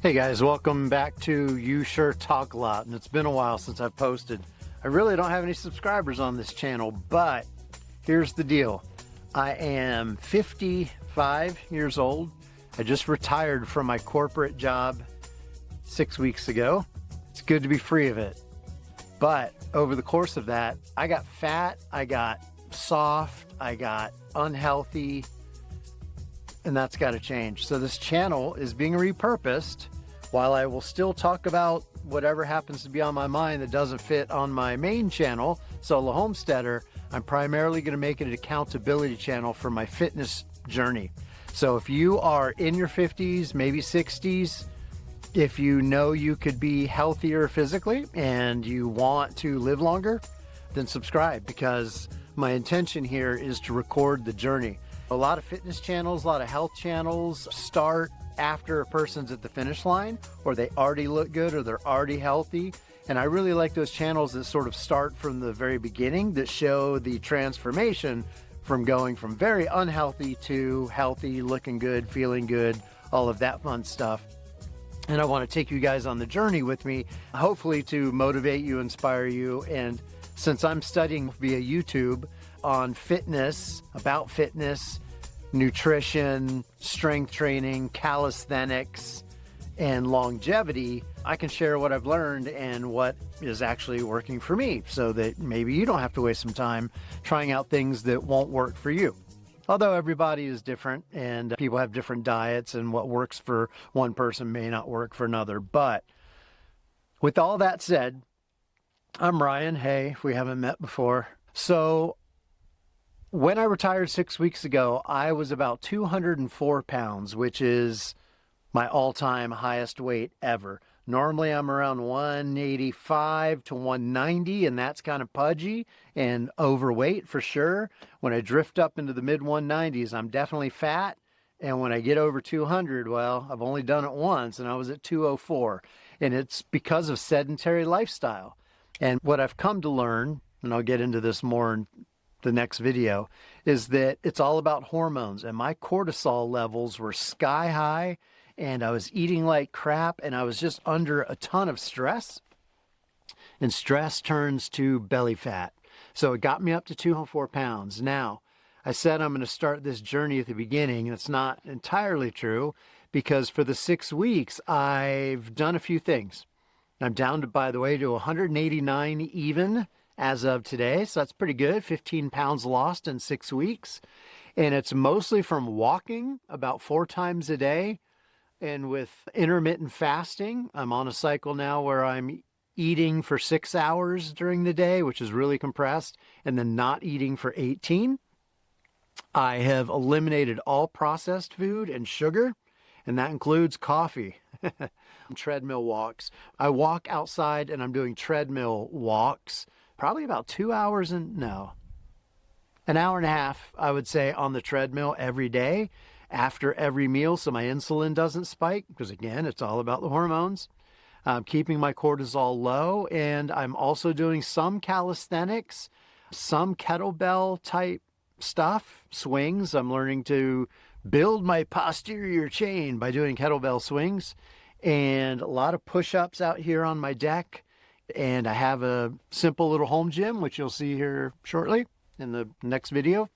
Hey guys, welcome back to You Sure Talk a Lot, and it's been a while since I've posted. I really don't have any subscribers on this channel, but here's the deal. I am 55 years old. I just retired from my corporate job 6 weeks ago. It's good to be free of it. But over the course of that, I got fat, I got soft, I got unhealthy, and that's got to change. So this channel is being repurposed. While I will still talk about whatever happens to be on my mind that doesn't fit on my main channel, Solo Homesteader, I'm primarily going to make it an accountability channel for my fitness journey. So if you are in your 50s, maybe 60s, if you know you could be healthier physically and you want to live longer, then subscribe, because my intention here is to record the journey. A lot of fitness channels, a lot of health channels start after a person's at the finish line, or they already look good, or they're already healthy. And I really like those channels that sort of start from the very beginning, that show the transformation from going from very unhealthy to healthy, looking good, feeling good, all of that fun stuff. And I want to take you guys on the journey with me, hopefully to motivate you, inspire you. And since I'm studying via YouTube on fitness, about fitness, nutrition, strength training, calisthenics, and longevity, I can share what I've learned and what is actually working for me, so that maybe you don't have to waste some time trying out things that won't work for you. Although everybody is different and people have different diets, and what works for one person may not work for another. But with all that said, I'm Ryan. Hey, if we haven't met before. So when I retired 6 weeks ago, I was about 204 pounds, which is my all-time highest weight ever. Normally I'm around 185 to 190, and that's kind of pudgy and overweight for sure. When I drift up into the mid-190s, I'm definitely fat. And when I get over 200, well, I've only done it once, and I was at 204. And it's because of sedentary lifestyle. And what I've come to learn, and I'll get into this more in the next video, is that it's all about hormones. And my cortisol levels were sky high, and I was eating like crap, and I was just under a ton of stress, and stress turns to belly fat. So it got me up to 204 pounds. Now, I said I'm going to start this journey at the beginning, and it's not entirely true, because for the 6 weeks, I've done a few things. I'm down to, by the way, to 189 even as of today. So that's pretty good. 15 pounds lost in 6 weeks. And it's mostly from walking about 4 times a day. And with intermittent fasting, I'm on a cycle now where I'm eating for 6 hours during the day, which is really compressed, and then not eating for 18. I have eliminated all processed food and sugar, and that includes coffee. Treadmill walks. I walk outside, and I'm doing treadmill walks, probably about 2 hours an hour and a half, I would say, on the treadmill every day after every meal, so my insulin doesn't spike, because again, it's all about the hormones. I'm keeping my cortisol low, and I'm also doing some calisthenics, some kettlebell type stuff, swings. I'm learning to build my posterior chain by doing kettlebell swings, and a lot of push-ups out here on my deck. And I have a simple little home gym, which you'll see here shortly in the next video.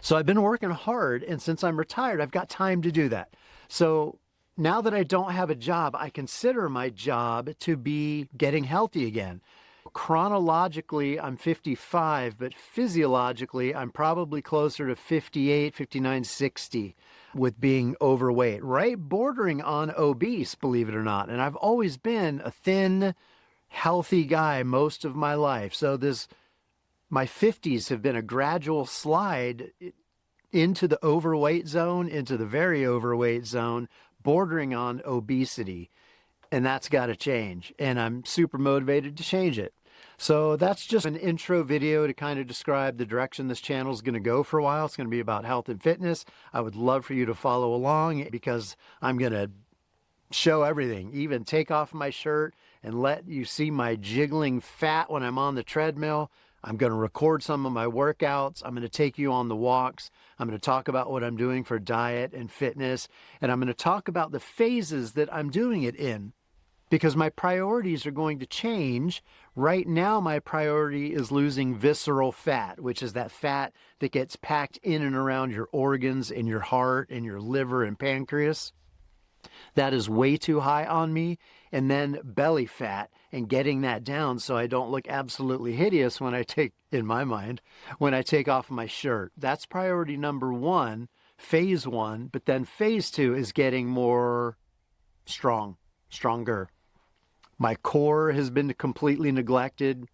So I've been working hard, and since I'm retired, I've got time to do that. So now that I don't have a job, I consider my job to be getting healthy again. Chronologically, I'm 55, but physiologically, I'm probably closer to 58, 59, 60 with being overweight, right bordering on obese, believe it or not. And I've always been a thin, healthy guy most of my life. So my 50s have been a gradual slide into the overweight zone, into the very overweight zone, bordering on obesity. And that's got to change. And I'm super motivated to change it. So that's just an intro video to kind of describe the direction this channel is going to go for a while. It's going to be about health and fitness. I would love for you to follow along, because I'm going to show everything, even take off my shirt and let you see my jiggling fat when I'm on the treadmill. I'm going to record some of my workouts. I'm going to take you on the walks. I'm going to talk about what I'm doing for diet and fitness. And I'm going to talk about the phases that I'm doing it in, because my priorities are going to change. Right now, my priority is losing visceral fat, which is that fat that gets packed in and around your organs and your heart and your liver and pancreas. That is way too high on me. And then belly fat, and getting that down so I don't look absolutely hideous when I take, in my mind, when I take off my shirt. That's priority number one, phase one. But then phase two is getting more stronger. My core has been completely neglected.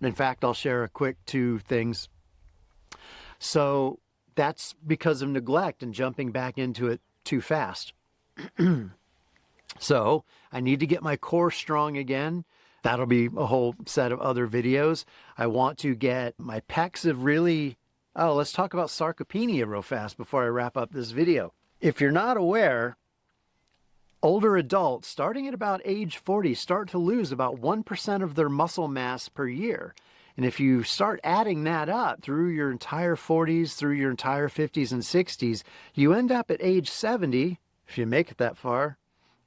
In fact, I'll share a quick 2 things. So that's because of neglect and jumping back into it too fast. So I need to get my core strong again. That'll be a whole set of other videos. I want to get my pecs have really... Oh, let's talk about sarcopenia real fast before I wrap up this video. If you're not aware, older adults, starting at about age 40, start to lose about 1% of their muscle mass per year. And if you start adding that up through your entire 40s, through your entire 50s and 60s, you end up at age 70, if you make it that far,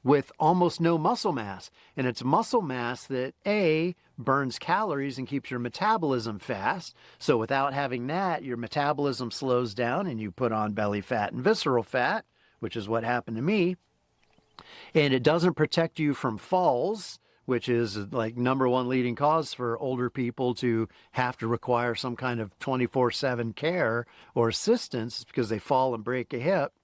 with almost no muscle mass. And it's muscle mass that A, burns calories and keeps your metabolism fast. So without having that, your metabolism slows down and you put on belly fat and visceral fat, which is what happened to me. And it doesn't protect you from falls, which is like #1 leading cause for older people to have to require some kind of 24/7 care or assistance because they fall and break a hip.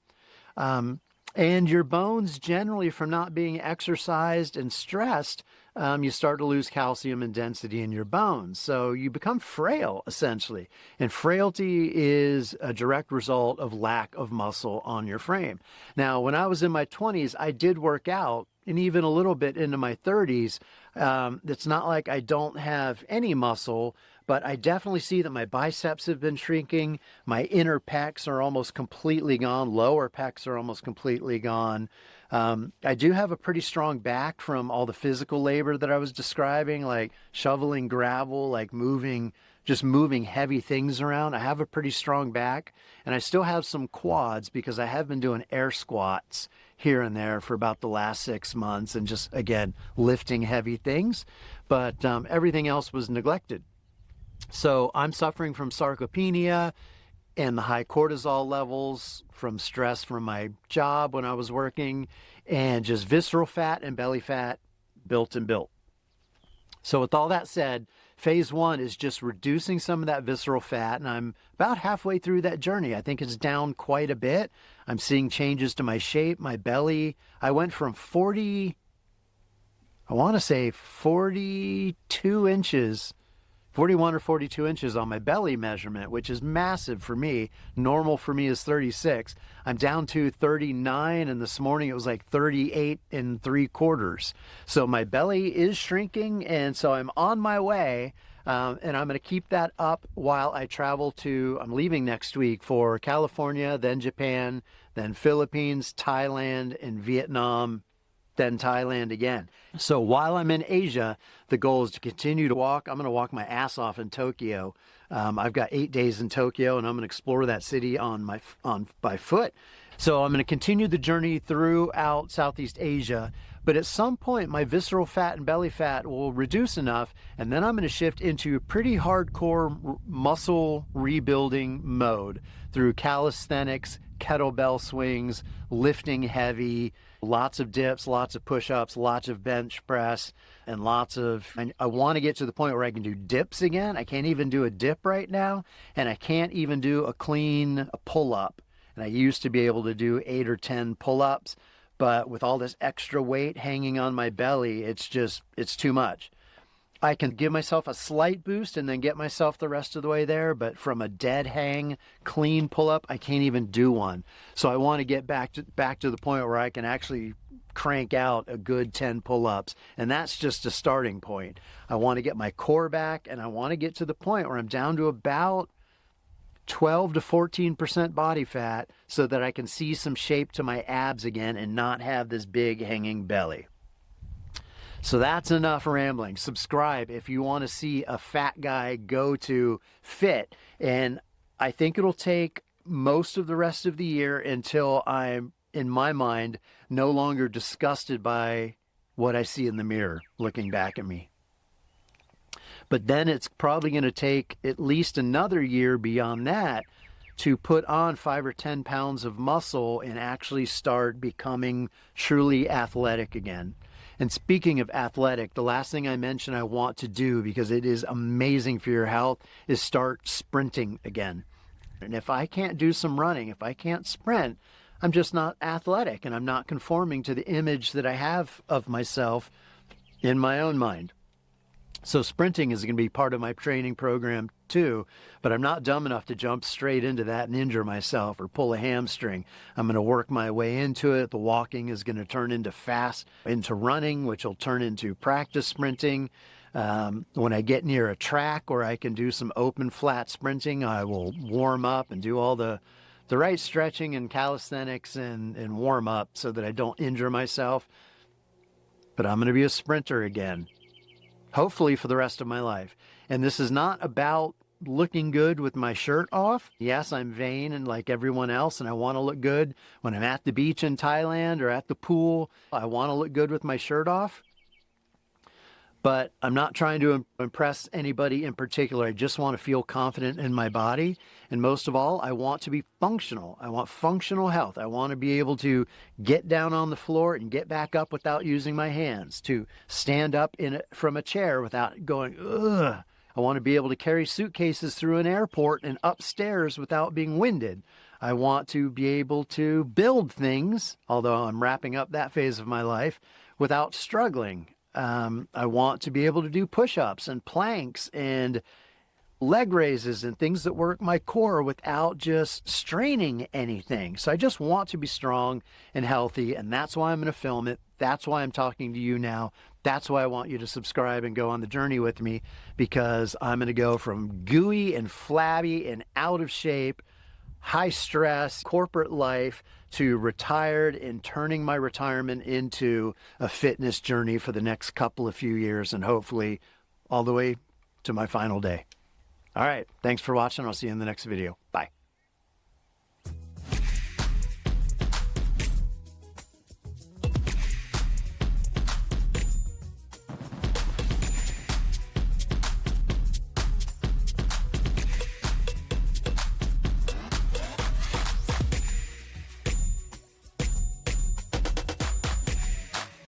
And your bones, generally, from not being exercised and stressed, you start to lose calcium and density in your bones. So you become frail, essentially. And frailty is a direct result of lack of muscle on your frame. Now, when I was in my 20s, I did work out, and even a little bit into my 30s. It's not like I don't have any muscle, but I definitely see that my biceps have been shrinking. My inner pecs are almost completely gone. Lower pecs are almost completely gone. I do have a pretty strong back from all the physical labor that I was describing, like shoveling gravel, like just moving heavy things around. I have a pretty strong back, and I still have some quads because I have been doing air squats here and there for about the last 6 months and just, again, lifting heavy things. But everything else was neglected. So I'm suffering from sarcopenia and the high cortisol levels from stress from my job when I was working, and just visceral fat and belly fat built. So with all that said, phase one is just reducing some of that visceral fat, and I'm about halfway through that journey. I think it's down quite a bit. I'm seeing changes to my shape, my belly. I went from 42 inches, 41 or 42 inches on my belly measurement, which is massive for me. Normal for me is 36. I'm down to 39, and this morning it was like 38 3/4. So my belly is shrinking, and so I'm on my way, and I'm going to keep that up while I travel I'm leaving next week for California, then Japan, then Philippines, Thailand, and Vietnam, then Thailand again. So while I'm in Asia, the goal is to continue to walk. I'm going to walk my ass off in Tokyo. I've got 8 days in Tokyo, and I'm going to explore that city by foot. So I'm going to continue the journey throughout Southeast Asia. But at some point, my visceral fat and belly fat will reduce enough, and then I'm going to shift into a pretty hardcore muscle rebuilding mode through calisthenics, kettlebell swings, lifting heavy, lots of dips, lots of push-ups, lots of bench press, and I want to get to the point where I can do dips again. I can't even do a dip right now, and I can't even do a clean pull-up. And I used to be able to do 8 or 10 pull-ups, but with all this extra weight hanging on my belly, it's too much. I can give myself a slight boost and then get myself the rest of the way there, but from a dead hang, clean pull-up, I can't even do one. So I want to get back to the point where I can actually crank out a good 10 pull-ups, and that's just a starting point. I want to get my core back, and I want to get to the point where I'm down to about 12 to 14% body fat so that I can see some shape to my abs again and not have this big hanging belly. So that's enough rambling. Subscribe if you want to see a fat guy go to fit. And I think it'll take most of the rest of the year until I'm, in my mind, no longer disgusted by what I see in the mirror looking back at me. But then it's probably going to take at least another year beyond that to put on 5 or 10 pounds of muscle and actually start becoming truly athletic again. And speaking of athletic, the last thing I mentioned I want to do, because it is amazing for your health, is start sprinting again. And if I can't do some running, if I can't sprint, I'm just not athletic, and I'm not conforming to the image that I have of myself in my own mind. So sprinting is going to be part of my training program too, but I'm not dumb enough to jump straight into that and injure myself or pull a hamstring. I'm going to work my way into it. The walking is going to turn into running, which will turn into practice sprinting. When I get near a track where I can do some open flat sprinting, I will warm up and do all the right stretching and calisthenics and warm up so that I don't injure myself. But I'm going to be a sprinter again, hopefully for the rest of my life. And this is not about looking good with my shirt off. Yes, I'm vain and like everyone else, and I want to look good when I'm at the beach in Thailand or at the pool. I want to look good with my shirt off. But I'm not trying to impress anybody in particular. I just want to feel confident in my body. And most of all, I want to be functional. I want functional health. I want to be able to get down on the floor and get back up without using my hands, to stand up from a chair without going, ugh. I want to be able to carry suitcases through an airport and upstairs without being winded. I want to be able to build things, although I'm wrapping up that phase of my life, without struggling. I want to be able to do push-ups and planks and leg raises and things that work my core without just straining anything. So I just want to be strong and healthy, and that's why I'm going to film it. That's why I'm talking to you now. That's why I want you to subscribe and go on the journey with me, because I'm going to go from gooey and flabby and out of shape, high stress, corporate life, to retired and turning my retirement into a fitness journey for the next couple of few years, and hopefully all the way to my final day. All right. Thanks for watching. I'll see you in the next video. Bye.